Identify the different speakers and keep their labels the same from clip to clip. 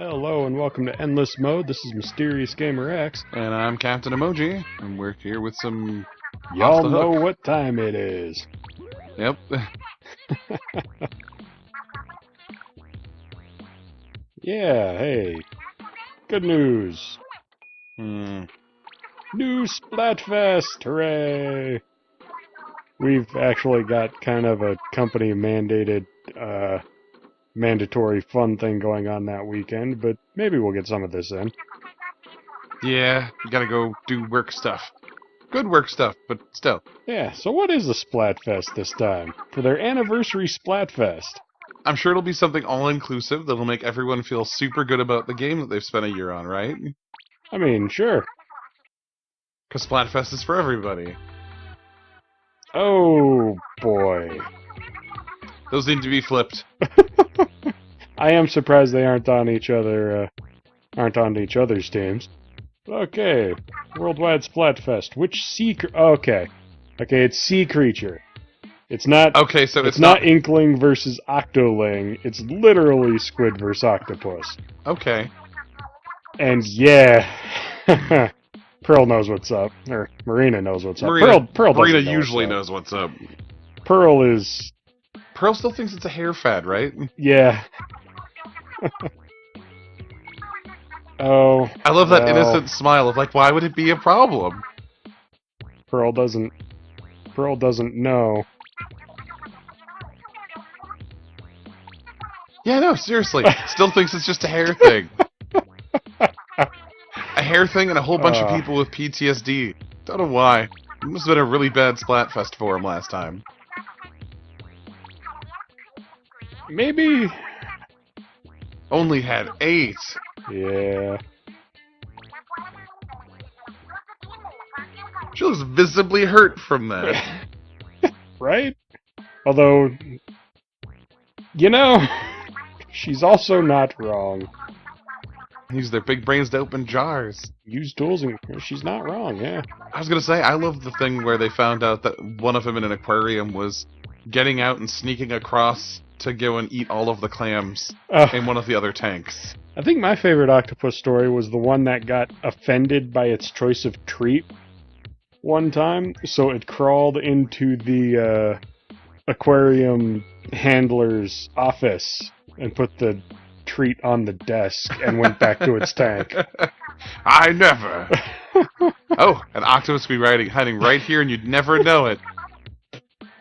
Speaker 1: Hello and welcome to Endless Mode. This is Mysterious Gamer X.
Speaker 2: And I'm Captain Emoji, and we're here with some
Speaker 1: Y'all
Speaker 2: off the
Speaker 1: know
Speaker 2: hook.
Speaker 1: what time it is.
Speaker 2: Yep.
Speaker 1: Yeah, hey. Good news.
Speaker 2: Hmm.
Speaker 1: New Splatfest! Hooray! We've actually got kind of a company mandated, mandatory fun thing going on that weekend, but maybe we'll get some of this in.
Speaker 2: Yeah, you gotta go do work stuff. Good work stuff, but still.
Speaker 1: Yeah, so what is the Splatfest this time? For their anniversary Splatfest.
Speaker 2: I'm sure it'll be something all-inclusive that'll make everyone feel super good about the game that they've spent a year on, right?
Speaker 1: I mean, sure.
Speaker 2: Because Splatfest is for everybody.
Speaker 1: Oh, boy.
Speaker 2: Those need to be flipped.
Speaker 1: I am surprised they aren't on each other's teams. Okay, Worldwide Splatfest. Which sea? Okay, it's sea creature. It's not.
Speaker 2: Okay, so
Speaker 1: It's not Inkling versus Octoling. It's literally Squid versus Octopus.
Speaker 2: Okay.
Speaker 1: And yeah, Pearl knows what's up, or Marina knows what's up. Pearl
Speaker 2: Marina
Speaker 1: doesn't know
Speaker 2: usually
Speaker 1: what's up.
Speaker 2: knows what's up.
Speaker 1: Pearl is.
Speaker 2: Pearl still thinks it's a hair fad, right?
Speaker 1: Yeah. Oh.
Speaker 2: I love that innocent smile of like, why would it be a problem?
Speaker 1: Pearl doesn't know.
Speaker 2: Yeah, no, seriously. Still thinks it's just a hair thing. A hair thing and a whole bunch of people with PTSD. Don't know why. It must have been a really bad Splatfest for him last time.
Speaker 1: Maybe.
Speaker 2: Only had 8.
Speaker 1: Yeah.
Speaker 2: She looks visibly hurt from that.
Speaker 1: Right? Although, she's also not wrong.
Speaker 2: Use their big brains to open jars.
Speaker 1: Use tools and she's not wrong, yeah.
Speaker 2: I was gonna say, I love the thing where they found out that one of them in an aquarium was getting out and sneaking across to go and eat all of the clams in one of the other tanks.
Speaker 1: I think my favorite octopus story was the one that got offended by its choice of treat one time, so it crawled into the aquarium handler's office and put the treat on the desk and went back to its tank.
Speaker 2: I never. Oh, an octopus could be hiding right here and you'd never know it.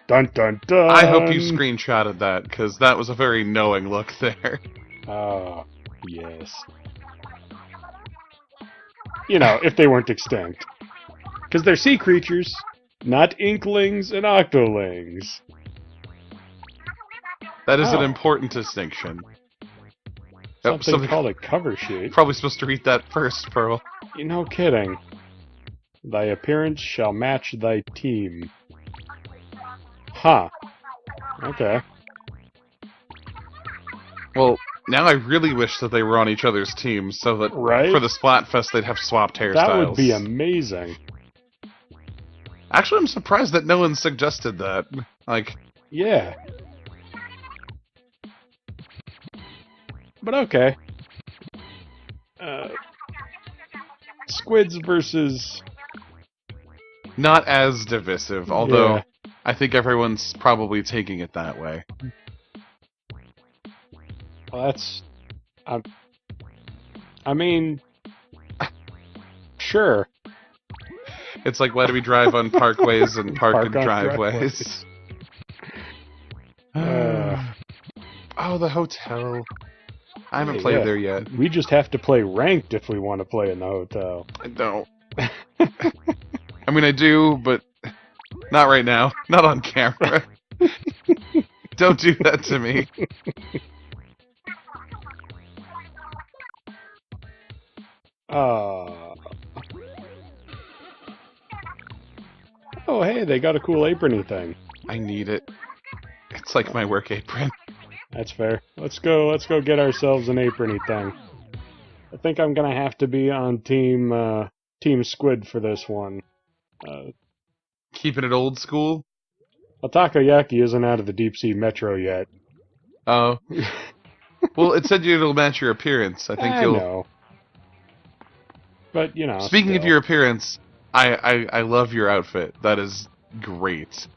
Speaker 1: Dun dun dun!
Speaker 2: I hope you screenshotted that, because that was a very knowing look there.
Speaker 1: Ah, yes. If they weren't extinct. Because they're sea creatures, not inklings and octolings.
Speaker 2: That is an important distinction.
Speaker 1: Something called a cover sheet.
Speaker 2: Probably supposed to read that first, Pearl.
Speaker 1: You're no kidding. Thy appearance shall match thy team. Huh. Okay.
Speaker 2: Well, now I really wish that they were on each other's teams, so that for the Splatfest they'd have swapped hairstyles.
Speaker 1: That would be amazing.
Speaker 2: Actually, I'm surprised that no one suggested that. Like...
Speaker 1: Yeah. But okay. Squids versus...
Speaker 2: Not as divisive, although I think everyone's probably taking it that way.
Speaker 1: Well, that's... I mean... Sure.
Speaker 2: It's like, why do we drive on parkways and park in driveways? Oh, the hotel. I haven't played there yet.
Speaker 1: We just have to play ranked if we want to play in the hotel.
Speaker 2: I don't. I mean, I do, but not right now. Not on camera. Don't do that to me.
Speaker 1: Oh, hey, they got a cool aprony thing.
Speaker 2: I need it. It's like my work apron.
Speaker 1: That's fair. Let's go get ourselves an aprony thing. I think I'm gonna have to be on Team Squid for this one.
Speaker 2: Keeping it old school?
Speaker 1: Takoyaki isn't out of the deep sea metro yet.
Speaker 2: Oh. Well, it said it'll match your appearance. I think
Speaker 1: I
Speaker 2: you'll...
Speaker 1: know. But,
Speaker 2: Speaking of
Speaker 1: still.
Speaker 2: your appearance, I love your outfit. That is great.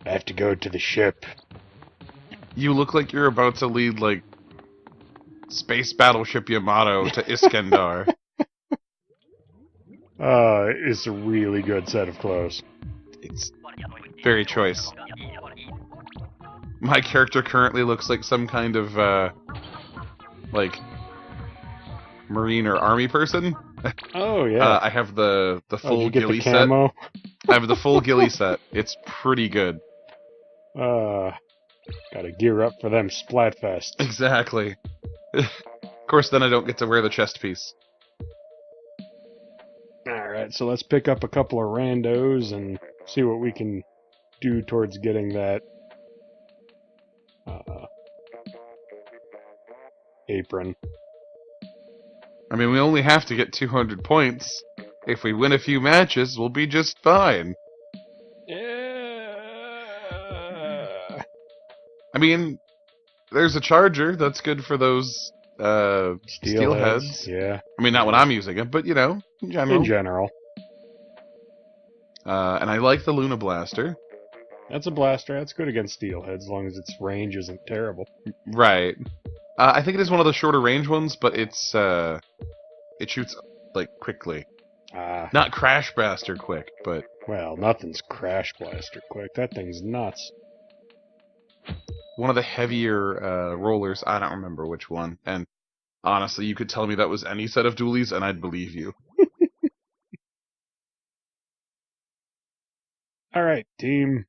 Speaker 1: I have to go to the ship.
Speaker 2: You look like you're about to lead, like, Space Battleship Yamato to Iskandar.
Speaker 1: It's a really good set of clothes.
Speaker 2: It's very choice. My character currently looks like some kind of, like, Marine or Army person.
Speaker 1: Oh, yeah.
Speaker 2: I have the full
Speaker 1: did you get
Speaker 2: ghillie
Speaker 1: the camo?
Speaker 2: set. I have the full ghillie set. It's pretty good.
Speaker 1: Gotta gear up for them Splatfest.
Speaker 2: Exactly. Of course, then I don't get to wear the chest piece.
Speaker 1: Alright, so let's pick up a couple of randos and see what we can do towards getting that apron.
Speaker 2: I mean, we only have to get 200 points. If we win a few matches, we'll be just fine.
Speaker 1: Yeah.
Speaker 2: I mean, there's a charger that's good for those steelheads.
Speaker 1: Yeah.
Speaker 2: I mean, not when I'm using it, but, in general.
Speaker 1: In general.
Speaker 2: And I like the Luna Blaster.
Speaker 1: That's a blaster. That's good against steelheads, as long as its range isn't terrible.
Speaker 2: Right. I think it is one of the shorter range ones, but it shoots, like, quickly. Not Crash Blaster quick, but...
Speaker 1: Well, nothing's Crash Blaster quick. That thing's nuts.
Speaker 2: One of the heavier rollers, I don't remember which one, and honestly, you could tell me that was any set of dualies, and I'd believe you.
Speaker 1: Alright, team.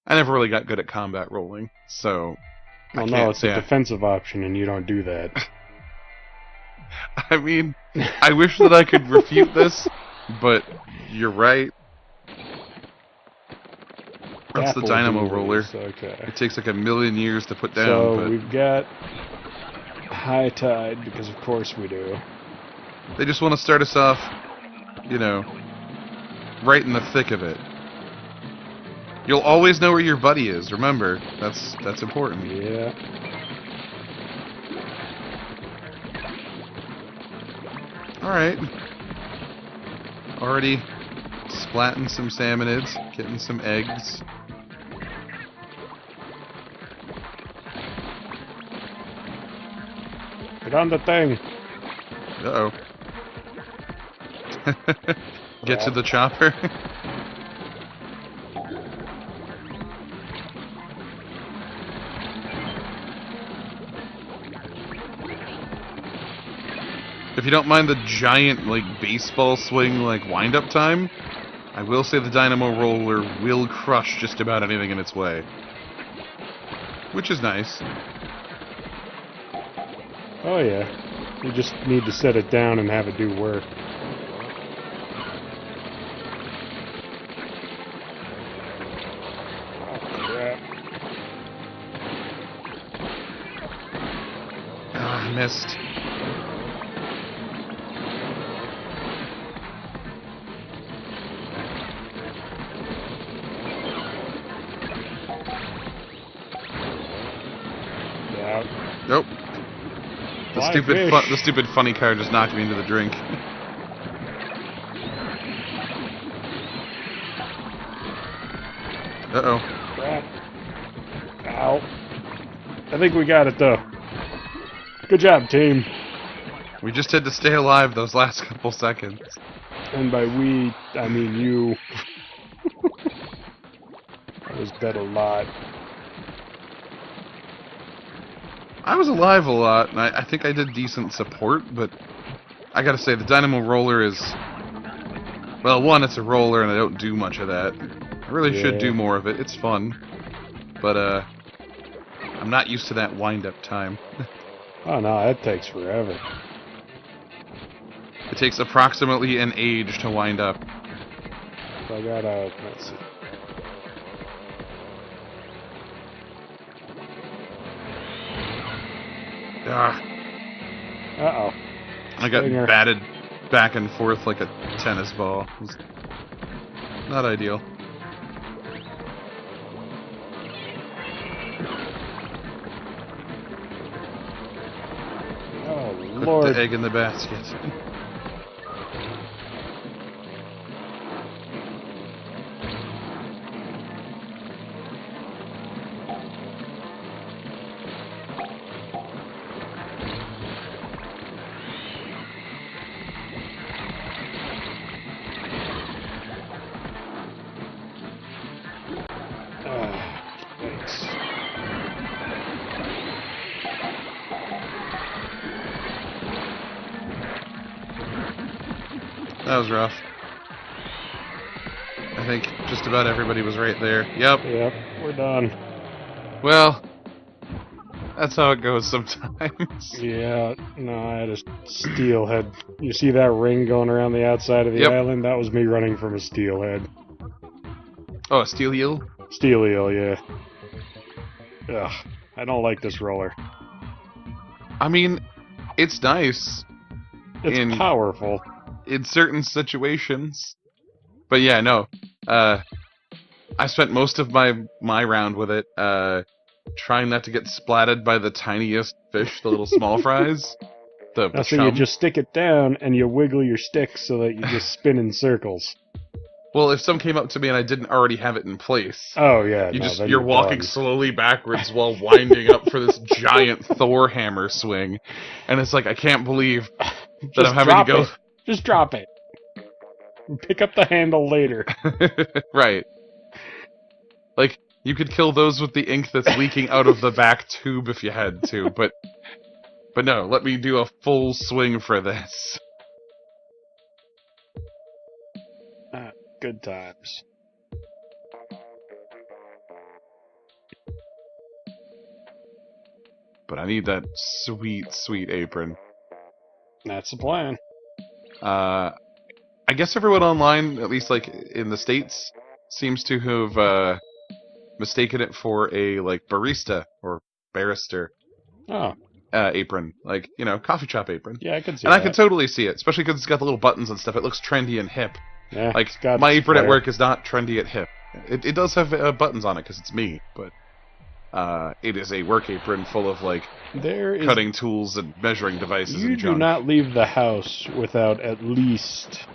Speaker 2: I never really got good at combat rolling, so...
Speaker 1: Well, no, it's a defensive option, and you don't do that.
Speaker 2: I mean, I wish that I could refute this, but you're right. That's the dynamo roller.
Speaker 1: Okay.
Speaker 2: It takes like 1,000,000 years to put down.
Speaker 1: So
Speaker 2: but
Speaker 1: we've got high tide, because of course we do.
Speaker 2: They just want to start us off, right in the thick of it. You'll always know where your buddy is, remember. That's important.
Speaker 1: Yeah.
Speaker 2: Alright. Already splatting some salmonids, getting some eggs.
Speaker 1: Get on the thing.
Speaker 2: Uh-oh. Get to the chopper. If you don't mind the giant, baseball swing, wind-up time, I will say the dynamo roller will crush just about anything in its way. Which is nice.
Speaker 1: Oh yeah. You just need to set it down and have it do work. Oh, crap.
Speaker 2: Ah, I missed. Nope. The stupid funny car just knocked me into the drink. Uh-oh.
Speaker 1: Crap. Ow. I think we got it, though. Good job, team.
Speaker 2: We just had to stay alive those last couple seconds.
Speaker 1: And by we, I mean you. I was dead a lot.
Speaker 2: I was alive a lot, and I think I did decent support, but I gotta say, the dynamo roller is... Well, one, it's a roller, and I don't do much of that. I really should do more of it. It's fun. But, I'm not used to that wind-up time.
Speaker 1: Oh, no, that takes forever.
Speaker 2: It takes approximately an age to wind up.
Speaker 1: So I gotta... Let's see.
Speaker 2: Ah.
Speaker 1: Uh-oh.
Speaker 2: I got batted back and forth like a tennis ball. It was not ideal.
Speaker 1: Oh,
Speaker 2: Put
Speaker 1: Lord.
Speaker 2: the egg in the basket.
Speaker 1: Thanks.
Speaker 2: That was rough. I think just about everybody was right there. Yep.
Speaker 1: Yep, we're done.
Speaker 2: Well, that's how it goes sometimes.
Speaker 1: Yeah, no, I had a steelhead. You see that ring going around the outside of the
Speaker 2: Yep.
Speaker 1: island? That was me running from a steelhead.
Speaker 2: Oh, a steel eel?
Speaker 1: Steel eel, yeah. Ugh, I don't like this roller.
Speaker 2: I mean, it's nice
Speaker 1: It's powerful.
Speaker 2: in certain situations. But yeah, no. I spent most of my round with it trying not to get splatted by the tiniest fish, the little small fries. The
Speaker 1: Now, so
Speaker 2: chum.
Speaker 1: you just stick it down and you wiggle your stick so that you just spin in circles.
Speaker 2: Well, if some came up to me and I didn't already have it in place,
Speaker 1: Oh yeah, then
Speaker 2: you're
Speaker 1: you're
Speaker 2: walking
Speaker 1: done.
Speaker 2: slowly backwards while winding up for this giant Thor hammer swing, and it's like I can't believe that I'm having to go.
Speaker 1: Just drop it. Pick up the handle later.
Speaker 2: Right. Like you could kill those with the ink that's leaking out of the back tube if you had to, but no, let me do a full swing for this.
Speaker 1: Good times.
Speaker 2: But I need that sweet, sweet apron.
Speaker 1: That's the plan.
Speaker 2: I guess everyone online, at least like in the States, seems to have mistaken it for a like barista or barrister
Speaker 1: Oh,
Speaker 2: apron, like coffee shop apron.
Speaker 1: yeah, I can see
Speaker 2: And
Speaker 1: that.
Speaker 2: I can totally see it, especially because it's got the little buttons and stuff. It looks trendy and hip.
Speaker 1: Yeah,
Speaker 2: Like
Speaker 1: it's got
Speaker 2: my apron at
Speaker 1: flair.
Speaker 2: work is not trendy at hip. It does have buttons on it because it's me, but it is a work apron full of like cutting tools and measuring devices
Speaker 1: You
Speaker 2: and
Speaker 1: do
Speaker 2: junk.
Speaker 1: not leave the house without at least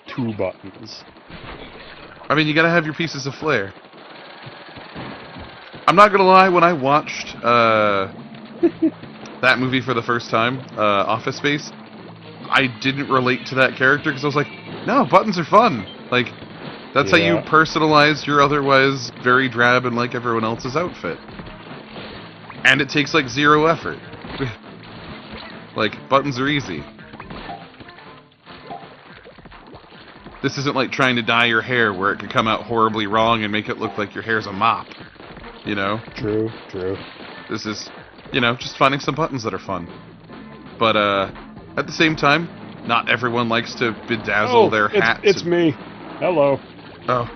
Speaker 1: 2 buttons.
Speaker 2: I mean, you gotta have your pieces of flair. I'm not gonna lie, when I watched that movie for the first time, Office Space, I didn't relate to that character because I was like, no, buttons are fun. Like, that's how you personalize your otherwise very drab and like everyone else's outfit. And it takes like 0 effort. Like, buttons are easy. This isn't like trying to dye your hair where it could come out horribly wrong and make it look like your hair's a mop. You know?
Speaker 1: True.
Speaker 2: This is, just finding some buttons that are fun. But, at the same time, not everyone likes to bedazzle their hats.
Speaker 1: It's me. Hello.
Speaker 2: Oh.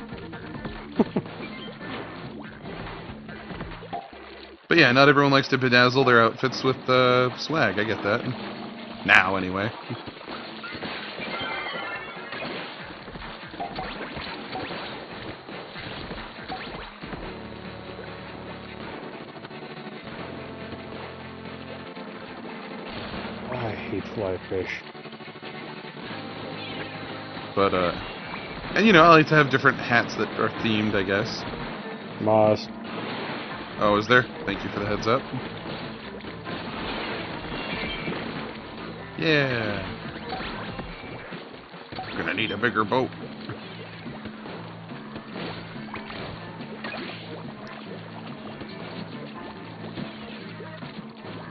Speaker 2: But yeah, not everyone likes to bedazzle their outfits with swag. I get that. Now, anyway.
Speaker 1: I hate fly fish.
Speaker 2: But, and I like to have different hats that are themed, I guess.
Speaker 1: Moss.
Speaker 2: Oh, is there? Thank you for the heads up. Yeah. We're gonna need a bigger boat.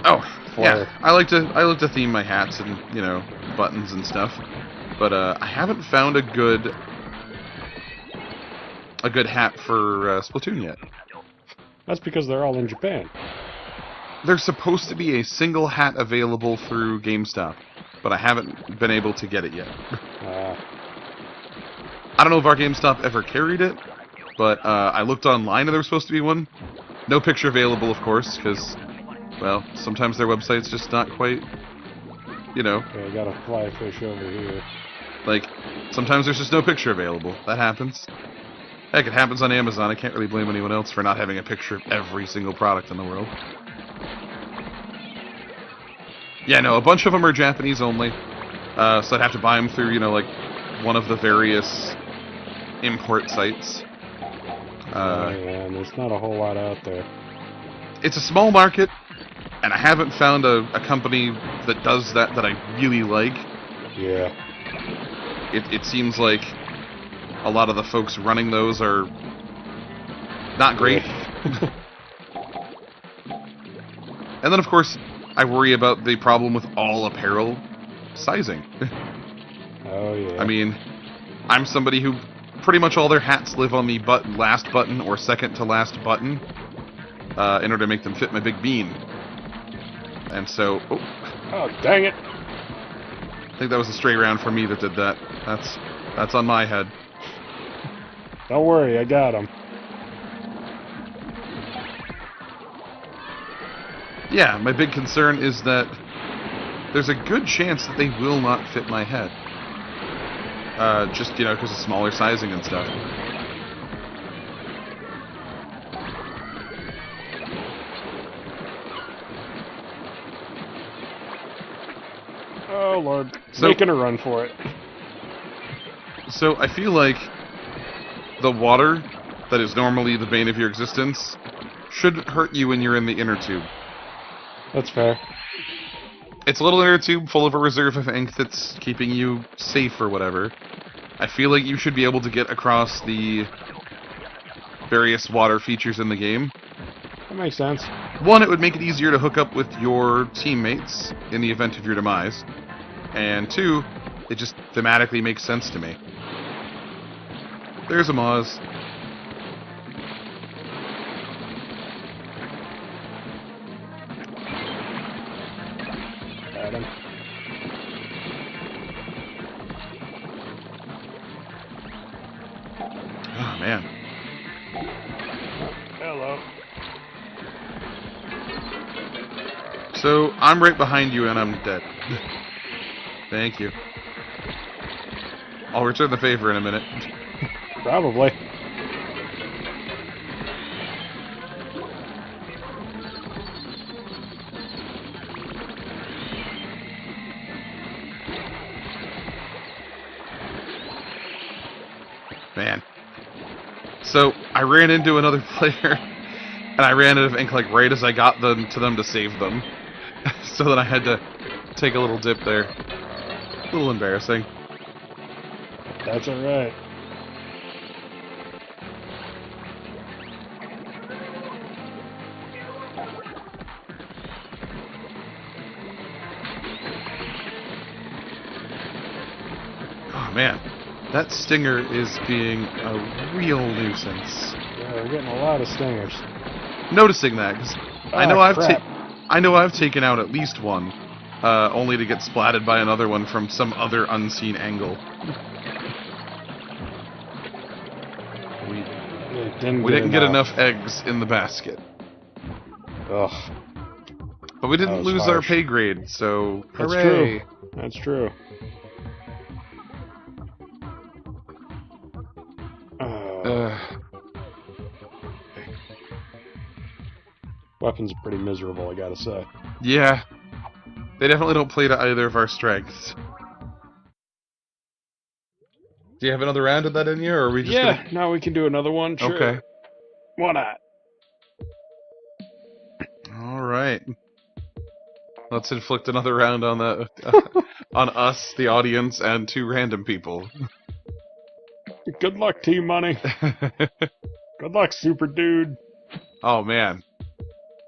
Speaker 2: Oh, yeah. I like to theme my hats and, buttons and stuff. But I haven't found a good hat for Splatoon yet.
Speaker 1: That's because they're all in Japan.
Speaker 2: There's supposed to be a single hat available through GameStop, but I haven't been able to get it yet. I don't know if our GameStop ever carried it, but I looked online and there was supposed to be one. No picture available, of course, because, well, sometimes their website's just not quite,
Speaker 1: Okay, I got a fly fish over here.
Speaker 2: Like, sometimes there's just no picture available. That happens. Heck, it happens on Amazon. I can't really blame anyone else for not having a picture of every single product in the world. Yeah, no, a bunch of them are Japanese only. So I'd have to buy them through, you know, like, one of the various import sites.
Speaker 1: Yeah, and there's not a whole lot out there.
Speaker 2: It's a small market, and I haven't found a company that does that I really like.
Speaker 1: Yeah.
Speaker 2: It seems like a lot of the folks running those are not great.
Speaker 1: Yeah.
Speaker 2: And then, of course, I worry about the problem with all apparel sizing.
Speaker 1: Oh, yeah.
Speaker 2: I mean, I'm somebody who pretty much all their hats live on the last button or second to last button in order to make them fit my big bean. And so...
Speaker 1: Oh, dang it!
Speaker 2: I think that was a stray round for me that did that. That's on my head.
Speaker 1: Don't worry, I got him.
Speaker 2: Yeah, my big concern is that there's a good chance that they will not fit my head. Just, you know, because of smaller sizing and stuff.
Speaker 1: Oh, Lord.
Speaker 2: So,
Speaker 1: Making a run for it.
Speaker 2: So I feel like the water that is normally the bane of your existence should hurt you when you're in the inner tube.
Speaker 1: That's fair.
Speaker 2: It's a little inner tube full of a reserve of ink that's keeping you safe or whatever. I feel like you should be able to get across the various water features in the game.
Speaker 1: That makes sense.
Speaker 2: One, it would make it easier to hook up with your teammates in the event of your demise. And two, it just thematically makes sense to me. There's a Moz.
Speaker 1: Got him.
Speaker 2: Oh, man.
Speaker 1: Hello.
Speaker 2: So, I'm right behind you and I'm dead. Thank you. I'll return the favor in a minute.
Speaker 1: Probably.
Speaker 2: Man. So, I ran into another player, and I ran out of ink like right as I got them to them to save them. So then I had to take a little dip there. A little embarrassing.
Speaker 1: That's alright.
Speaker 2: Oh man, that stinger is being a real nuisance.
Speaker 1: Yeah, we're getting a lot of stingers.
Speaker 2: Noticing that, because I know
Speaker 1: crap.
Speaker 2: I know I've taken out at least one, only to get splatted by another one from some other unseen angle. We didn't get enough eggs in the basket.
Speaker 1: Ugh.
Speaker 2: But we didn't lose our pay grade, so
Speaker 1: That's
Speaker 2: hooray!
Speaker 1: true. That's true. Weapons are pretty miserable, I gotta say.
Speaker 2: Yeah. They definitely don't play to either of our strengths. Do you have another round of that in you, or are we just gonna...
Speaker 1: now we can do another one, sure.
Speaker 2: Okay.
Speaker 1: Why not?
Speaker 2: Alright. Let's inflict another round on the... on us, the audience, and two random people.
Speaker 1: Good luck, Team Money. Good luck, Super Dude.
Speaker 2: Oh, man.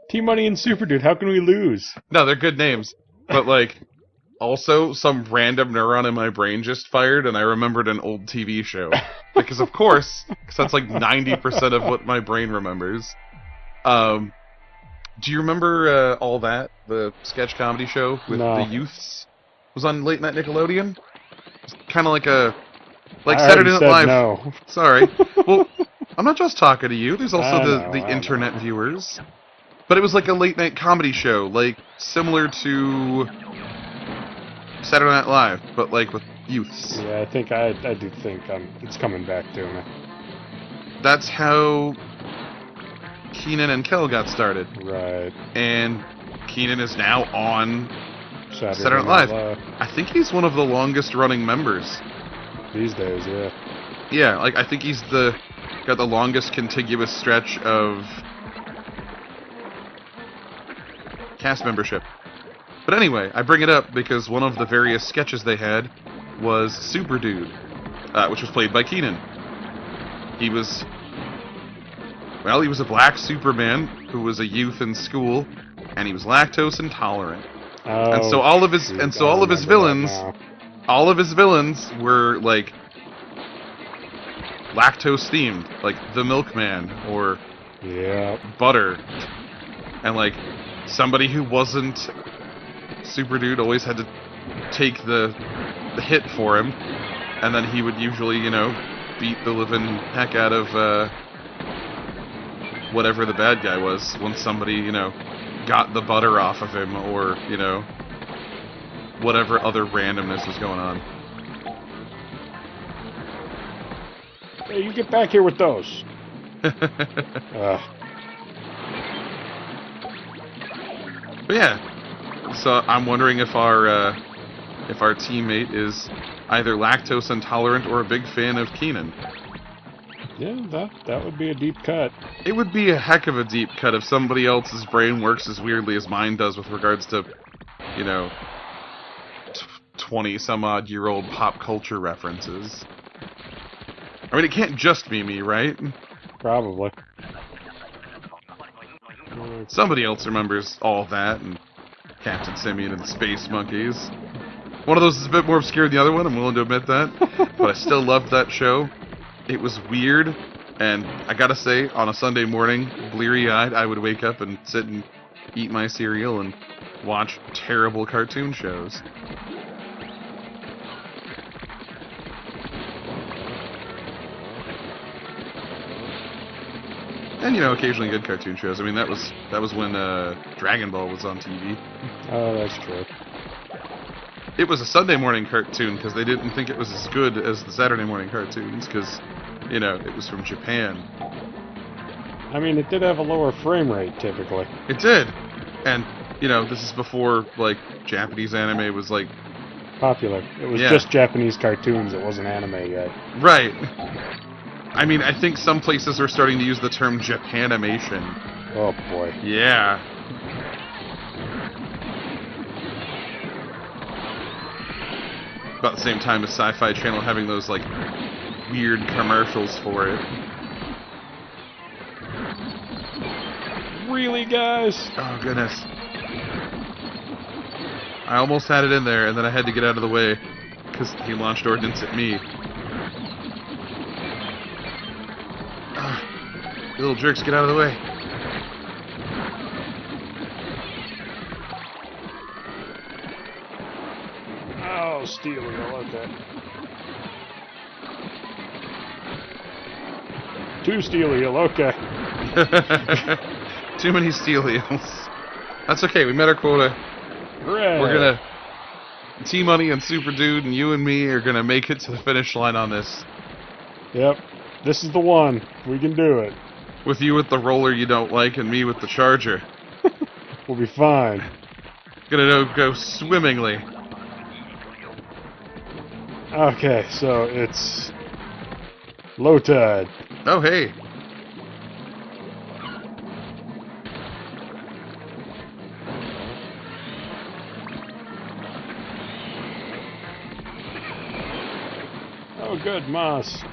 Speaker 1: Team Money and Super Dude, how can we lose?
Speaker 2: No, they're good names. But, like, also, some random neuron in my brain just fired, and I remembered an old TV show. Because, of course, because that's like 90% of what my brain remembers. Do you remember All That, the sketch comedy show with the youths? It was on late night Nickelodeon. It's kind of like a... like Saturday Night Live.
Speaker 1: No.
Speaker 2: Sorry. Well, I'm not just talking to you. There's also the internet viewers. But it was like a late night comedy show, like similar to Saturday Night Live, but like with youths.
Speaker 1: Yeah, I think I do think it's coming back to me.
Speaker 2: That's how Keenan and Kel got started.
Speaker 1: Right.
Speaker 2: And Keenan is now on Saturday Night Live. I think he's one of the longest running members.
Speaker 1: These days, yeah.
Speaker 2: Yeah, like, I think he's got the longest contiguous stretch of cast membership. But anyway, I bring it up because one of the various sketches they had was Super Dude, which was played by Keenan. He was a black Superman who was a youth in school, and he was lactose intolerant.
Speaker 1: Oh,
Speaker 2: and so all of his villains were like lactose themed, like the Milkman or Butter, and like somebody who wasn't Super Dude always had to take the hit for him, and then he would usually, beat the living heck out of whatever the bad guy was once somebody, got the butter off of him, or, whatever other randomness was going on.
Speaker 1: Hey, you get back here with those.
Speaker 2: But yeah, so I'm wondering if our teammate is either lactose intolerant or a big fan of Keenan.
Speaker 1: Yeah, that would be a deep cut.
Speaker 2: It would be a heck of a deep cut if somebody else's brain works as weirdly as mine does with regards to, 20-some-odd-year-old pop culture references. I mean, it can't just be me, right?
Speaker 1: Probably.
Speaker 2: Somebody else remembers all that, and Captain Simian and the Space Monkeys. One of those is a bit more obscure than the other one, I'm willing to admit that. But I still loved that show. It was weird, and I gotta say, on a Sunday morning, bleary-eyed, I would wake up and sit and eat my cereal and watch terrible cartoon shows. And, occasionally good cartoon shows. I mean, that was when Dragon Ball was on TV.
Speaker 1: Oh, that's true.
Speaker 2: It was a Sunday morning cartoon because they didn't think it was as good as the Saturday morning cartoons because, it was from Japan.
Speaker 1: I mean, it did have a lower frame rate, typically.
Speaker 2: It did. And, this is before, like, Japanese anime was, like...
Speaker 1: popular. It was just Japanese cartoons. It wasn't anime yet.
Speaker 2: Right. I mean, I think some places are starting to use the term Japanimation.
Speaker 1: Oh, boy.
Speaker 2: Yeah. About the same time as Sci-Fi Channel having those, like, weird commercials for it.
Speaker 1: Really, guys?
Speaker 2: Oh, goodness. I almost had it in there, and then I had to get out of the way, because he launched ordnance at me. You little jerks, get out of the way.
Speaker 1: Oh, Steely, I like that. Too Steely, okay.
Speaker 2: Too many Steelios. That's okay, we met our quota.
Speaker 1: Hooray.
Speaker 2: We're gonna... T-Money and Super Dude and you and me are gonna make it to the finish line on this.
Speaker 1: Yep. This is the one. We can do it.
Speaker 2: With you with the roller you don't like and me with the charger.
Speaker 1: We'll be fine.
Speaker 2: Gonna go swimmingly.
Speaker 1: Okay, so it's low tide.
Speaker 2: Oh, hey.
Speaker 1: Oh, good, moss.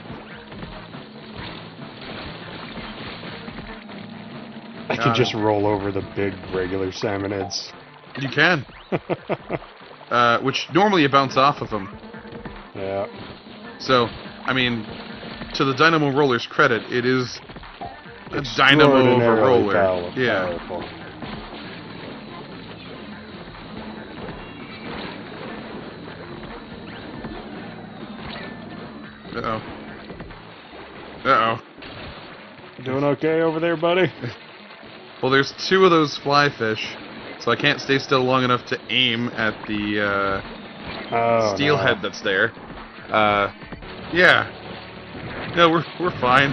Speaker 1: I can just roll over the big regular salmonids.
Speaker 2: You can. Which normally you bounce off of them.
Speaker 1: Yeah.
Speaker 2: So, I mean, to the Dynamo Roller's credit, it is a dynamo of a roller.
Speaker 1: Powerful.
Speaker 2: Uh-oh. Uh-oh.
Speaker 1: Doing okay over there, buddy?
Speaker 2: Well, there's two of those fly fish, so I can't stay still long enough to aim at the steelhead that's there. Yeah. No, we're fine.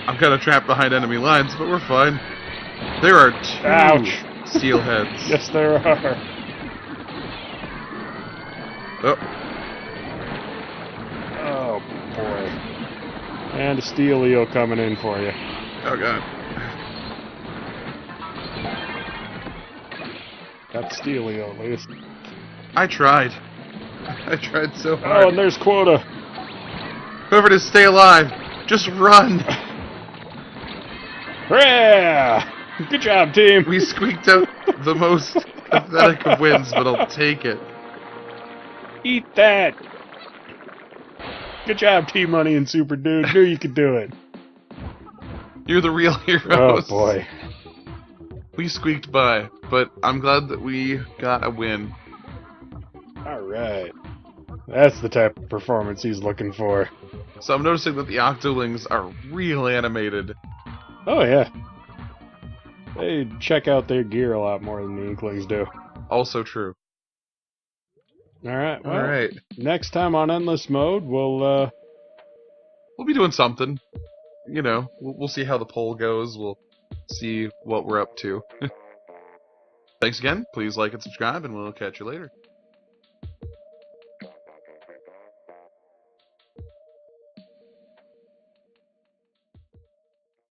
Speaker 2: I'm kind of trapped behind enemy lines, but we're fine. There are two steelheads.
Speaker 1: Yes, there are.
Speaker 2: Oh,
Speaker 1: Oh, boy. And a Steelio coming in for you.
Speaker 2: oh god.
Speaker 1: Got the Steelio, at least.
Speaker 2: I tried. I tried so
Speaker 1: Oh,
Speaker 2: hard.
Speaker 1: and there's Quota.
Speaker 2: Whoever it is, stay alive. Just run.
Speaker 1: Yeah! Good job, team.
Speaker 2: We squeaked out the most pathetic of wins, but I'll take it.
Speaker 1: Eat that. Good job, T-Money and Super Dude. Knew you could do it.
Speaker 2: You're the real
Speaker 1: Oh,
Speaker 2: heroes.
Speaker 1: boy.
Speaker 2: We squeaked by, but I'm glad that we got a win.
Speaker 1: Alright. That's the type of performance he's looking for.
Speaker 2: So I'm noticing that the Octolings are real animated.
Speaker 1: Oh, yeah. They check out their gear a lot more than the Inklings do.
Speaker 2: Also true.
Speaker 1: Alright, well,
Speaker 2: Alright.
Speaker 1: next time on Endless Mode, we'll
Speaker 2: We'll be doing something. You know, we'll see how the poll goes. We'll see what we're up to. Thanks again. Please like and subscribe, and we'll catch you later.